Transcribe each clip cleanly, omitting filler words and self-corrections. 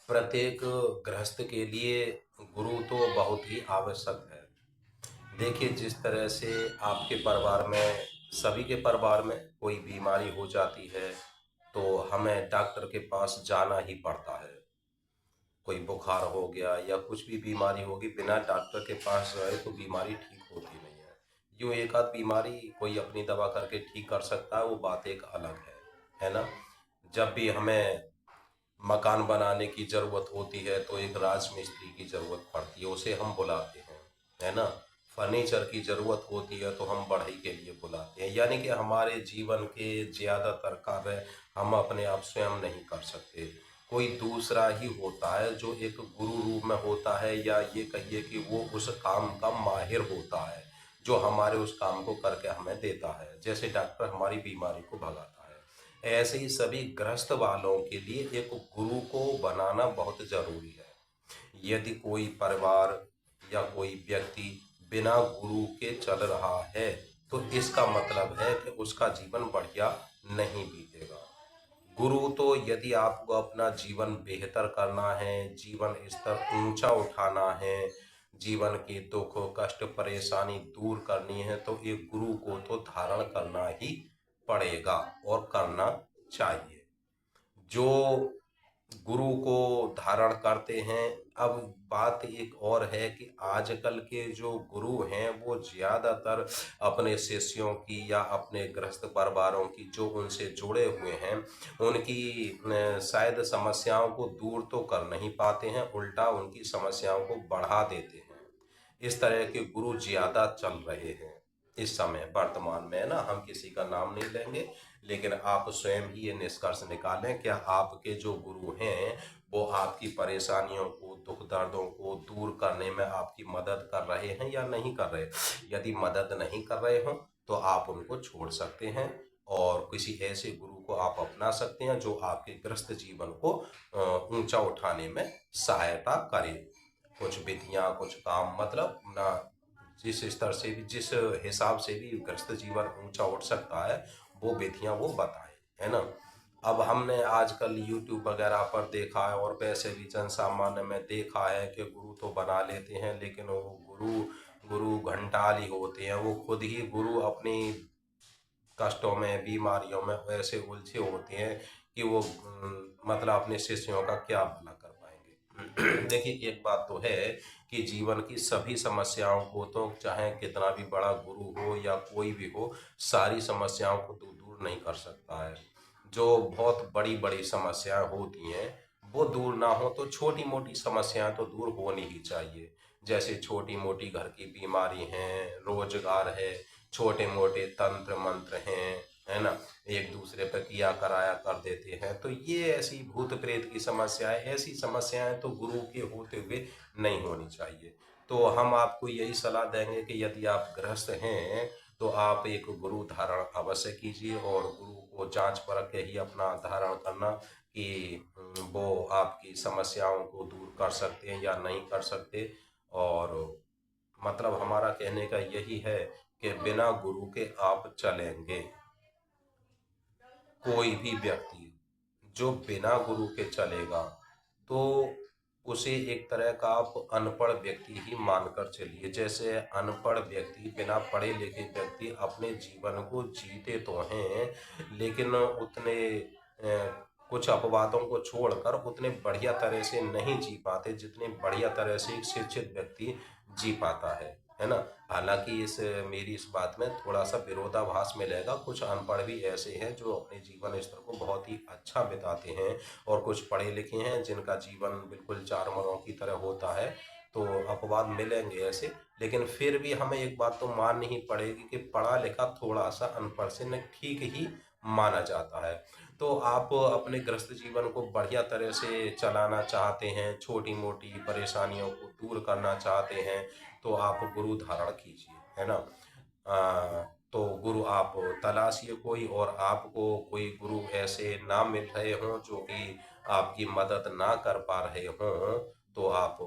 प्रत्येक गृहस्थ के लिए गुरु तो बहुत ही आवश्यक है। देखिए, जिस तरह से आपके परिवार में, सभी के परिवार में कोई बीमारी हो जाती है तो हमें डॉक्टर के पास जाना ही पड़ता है। कोई बुखार हो गया या कुछ भी बीमारी होगी, बिना डॉक्टर के पास गए तो बीमारी ठीक होती नहीं है। यूँ एक आध बीमारी कोई अपनी दवा करके ठीक कर सकता है, वो बात एक अलग है ना? जब भी हमें मकान बनाने की ज़रूरत होती है तो एक राजमिस्त्री की ज़रूरत पड़ती है, उसे हम बुलाते हैं, है ना? फर्नीचर की ज़रूरत होती है तो हम बढ़ई के लिए बुलाते हैं। यानी कि हमारे जीवन के ज़्यादातर कार्य हम अपने आप स्वयं नहीं कर सकते। कोई दूसरा ही होता है जो एक गुरु रूप में होता है, या ये कहिए कि वो उस काम का माहिर होता है, जो हमारे उस काम को करके हमें देता है। जैसे डॉक्टर हमारी बीमारी को भगाता है, ऐसे ही सभी ग्रस्त वालों के लिए एक गुरु को बनाना बहुत ज़रूरी है। यदि कोई परिवार या कोई व्यक्ति बिना गुरु के चल रहा है तो इसका मतलब है कि उसका जीवन बढ़िया नहीं बीतेगा। गुरु तो, यदि आपको अपना जीवन बेहतर करना है, जीवन स्तर ऊंचा उठाना है, जीवन के दुख कष्ट परेशानी दूर करनी है, तो एक गुरु को तो धारण करना ही पड़ेगा और करना चाहिए। जो गुरु को धारण करते हैं, अब बात एक और है कि आजकल के जो गुरु हैं वो ज़्यादातर अपने शिष्यों की या अपने गृहस्थ परिवारों की जो उनसे जुड़े हुए हैं उनकी शायद समस्याओं को दूर तो कर नहीं पाते हैं, उल्टा उनकी समस्याओं को बढ़ा देते हैं। इस तरह के गुरु ज़्यादा चल रहे हैं इस समय वर्तमान में, है ना? हम किसी का नाम नहीं लेंगे, लेकिन आप स्वयं ही ये निष्कर्ष निकालें, क्या आपके जो गुरु हैं वो आपकी परेशानियों को, दुख दर्दों को दूर करने में आपकी मदद कर रहे हैं या नहीं कर रहे? यदि मदद नहीं कर रहे हों तो आप उनको छोड़ सकते हैं और किसी ऐसे गुरु को आप अपना सकते हैं जो आपके ग्रस्त जीवन को ऊंचा उठाने में सहायता करे। कुछ विधियाँ, कुछ काम, मतलब ना, जिस स्तर से भी, जिस हिसाब से भी ग्रस्त जीवन ऊंचा उठ सकता है वो विधियाँ वो बताएं, है ना? अब हमने आजकल यूट्यूब वगैरह पर देखा है और वैसे भी जन सामान्य में देखा है कि गुरु तो बना लेते हैं, लेकिन वो गुरु गुरु घंटाल ही होते हैं। वो खुद ही गुरु अपनी कष्टों में, बीमारियों में वैसे उलझे होते हैं कि वो मतलब अपने शिष्यों का क्या भला कर पाएंगे। देखिए, एक बात तो है कि जीवन की सभी समस्याओं को तो, चाहे कितना भी बड़ा गुरु हो या कोई भी हो, सारी समस्याओं को तो दूर नहीं कर सकता है। जो बहुत बड़ी बड़ी समस्याएं होती हैं वो दूर ना हो तो छोटी मोटी समस्याएं तो दूर होनी ही चाहिए। जैसे छोटी मोटी घर की बीमारी हैं, रोजगार है, छोटे मोटे तंत्र मंत्र हैं, है ना? एक दूसरे पर किया कराया कर देते हैं, तो ये ऐसी भूत प्रेत की समस्याएं, ऐसी समस्याएं तो गुरु के होते हुए नहीं होनी चाहिए। तो हम आपको यही सलाह देंगे कि यदि आप गृहस्थ हैं तो आप एक गुरु धारण अवश्य कीजिए, और गुरु को जांच परख के ही अपना धारण करना कि वो आपकी समस्याओं को दूर कर सकते हैं या नहीं कर सकते। और मतलब हमारा कहने का यही है कि बिना गुरु के आप चलेंगे, कोई भी व्यक्ति जो बिना गुरु के चलेगा तो उसे एक तरह का आप अनपढ़ व्यक्ति ही मानकर चलिए। जैसे अनपढ़ व्यक्ति, बिना पढ़े लिखे व्यक्ति अपने जीवन को जीते तो हैं, लेकिन उतने कुछ अपवादों को छोड़कर उतने बढ़िया तरह से नहीं जी पाते जितने बढ़िया तरह से एक शिक्षित व्यक्ति जी पाता है ना? हालांकि इस मेरी इस बात में थोड़ा सा विरोधाभास मिलेगा। कुछ अनपढ़ भी ऐसे हैं जो अपने जीवन स्तर को बहुत ही अच्छा बिताते हैं, और कुछ पढ़े लिखे हैं जिनका जीवन बिल्कुल चारमरों की तरह होता है। तो अपवाद मिलेंगे ऐसे, लेकिन फिर भी हमें एक बात तो माननी ही पड़ेगी कि पढ़ा लिखा थोड़ा सा अनपढ़ से न ठीक ही माना जाता है। तो आप अपने ग्रस्त जीवन को बढ़िया तरह से चलाना चाहते हैं, छोटी मोटी परेशानियों को दूर करना चाहते हैं, तो आप गुरु धारण कीजिए, है ना? तो गुरु आप तलाशिए कोई, और आपको कोई गुरु ऐसे ना मिल रहे हों जो कि आपकी मदद ना कर पा रहे हों, तो आप,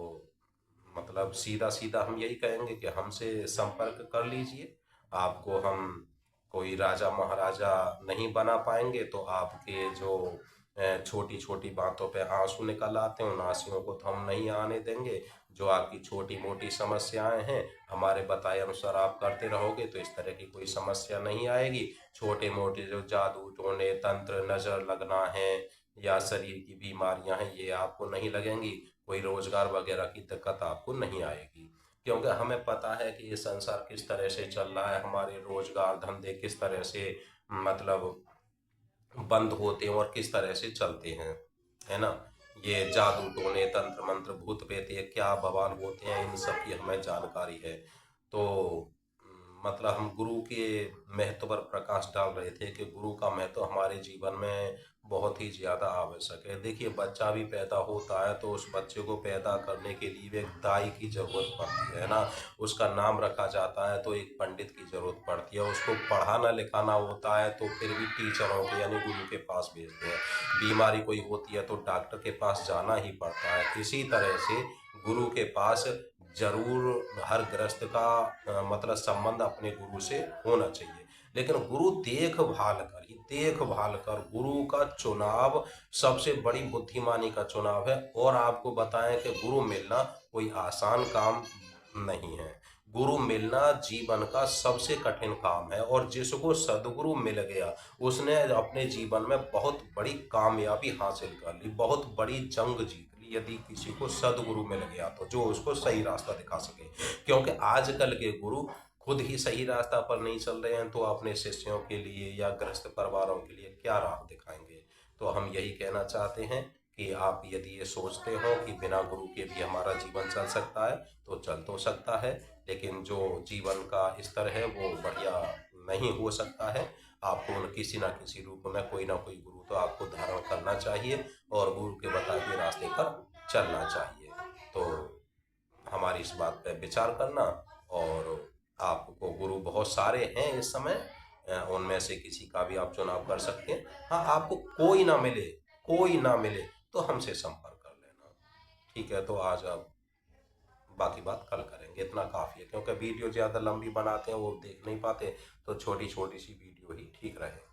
मतलब सीधा सीधा हम यही कहेंगे कि हमसे संपर्क कर लीजिए। आपको हम कोई राजा महाराजा नहीं बना पाएंगे, तो आपके जो छोटी छोटी बातों पे आंसू निकल आते हैं, उन आंसुओं को तो हम नहीं आने देंगे। जो आपकी छोटी मोटी समस्याएं हैं, हमारे बताए अनुसार आप करते रहोगे तो इस तरह की कोई समस्या नहीं आएगी। छोटे मोटे जो जादू टोने तंत्र नजर लगना है या शरीर की बीमारियां हैं, ये आपको नहीं लगेंगी। कोई रोजगार वगैरह की दिक्कत आपको नहीं आएगी, क्योंकि हमें पता है कि ये संसार किस तरह से चल रहा है, हमारे रोजगार धंधे किस तरह से मतलब बंद होते हैं और किस तरह से चलते हैं, है ना। ये जादू टोने तंत्र मंत्र भूत प्रेत ये क्या बवाल होते हैं, इन सब की हमें जानकारी है। तो मतलब हम गुरु के महत्व पर प्रकाश डाल रहे थे कि गुरु का महत्व हमारे जीवन में बहुत ही ज़्यादा आवश्यक है। देखिए, बच्चा भी पैदा होता है तो उस बच्चे को पैदा करने के लिए भी एक दाई की ज़रूरत पड़ती है ना। उसका नाम रखा जाता है तो एक पंडित की ज़रूरत पड़ती है। उसको पढ़ाना लिखाना होता है तो फिर भी टीचरों के यानी गुरु के पास भेजते हैं। बीमारी कोई होती है तो डॉक्टर के पास जाना ही पड़ता है। इसी तरह से गुरु के पास जरूर हर गृहस्थ का मतलब संबंध अपने गुरु से होना चाहिए। लेकिन गुरु देखभाल कर गुरु का चुनाव सबसे बड़ी बुद्धिमानी का चुनाव है। और आपको बताएं कि गुरु मिलना कोई आसान काम नहीं है। गुरु मिलना जीवन का सबसे कठिन काम है, और जिसको सदगुरु मिल गया उसने अपने जीवन में बहुत बड़ी कामयाबी हासिल कर ली, बहुत बड़ी जंग जीत ली, यदि किसी को सदगुरु मिल गया तो, जो उसको सही रास्ता दिखा सके। क्योंकि आजकल के गुरु खुद ही सही रास्ता पर नहीं चल रहे हैं तो अपने शिष्यों के लिए या गृहस्थ परिवारों के लिए क्या राह दिखाएंगे। तो हम यही कहना चाहते हैं कि आप यदि ये सोचते हो कि बिना गुरु के भी हमारा जीवन चल सकता है तो चल तो सकता है, लेकिन जो जीवन का स्तर है वो बढ़िया नहीं हो सकता है। आपको किसी ना किसी रूप में कोई ना कोई गुरु तो आपको धारण करना चाहिए और गुरु के बताए हुए रास्ते पर चलना चाहिए। तो हमारी इस बात पे विचार करना। और आपको गुरु बहुत सारे हैं इस समय, उनमें से किसी का भी आप चुनाव कर सकते हैं। हाँ, आपको कोई ना मिले तो हमसे संपर्क कर लेना। ठीक है, तो आज आप बाकी बात कल करेंगे, इतना काफ़ी है। क्योंकि वीडियो ज़्यादा लंबी बनाते हैं वो देख नहीं पाते, तो छोटी छोटी सी वीडियो ही ठीक रहे।